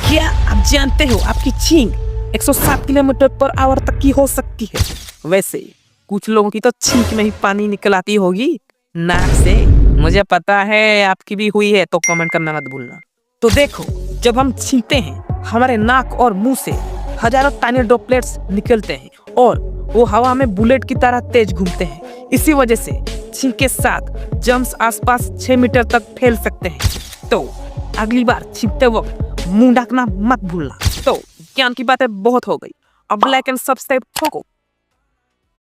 क्या आप जानते हो आपकी छींक 107 किलोमीटर पर आवर तक की हो सकती है। वैसे कुछ लोगों की तो छींक में ही पानी निकल आती होगी नाक से। मुझे पता है आपकी भी हुई है, तो कमेंट करना मत भूलना। तो देखो, जब हम छींकते हैं हमारे नाक और मुंह से हजारों टाइनी ड्रॉपलेट्स निकलते हैं और वो हवा में बुलेट की तरह तेज घूमते हैं। इसी वजह से छींक के साथ जर्म्स आसपास 6 मीटर तक फैल सकते हैं। तो अगली बार छींकते वक्त मुंह ढकना मत भूलना। तो ज्ञान की बातें बहुत हो गई, अब लाइक एंड सब्सक्राइब ठोको।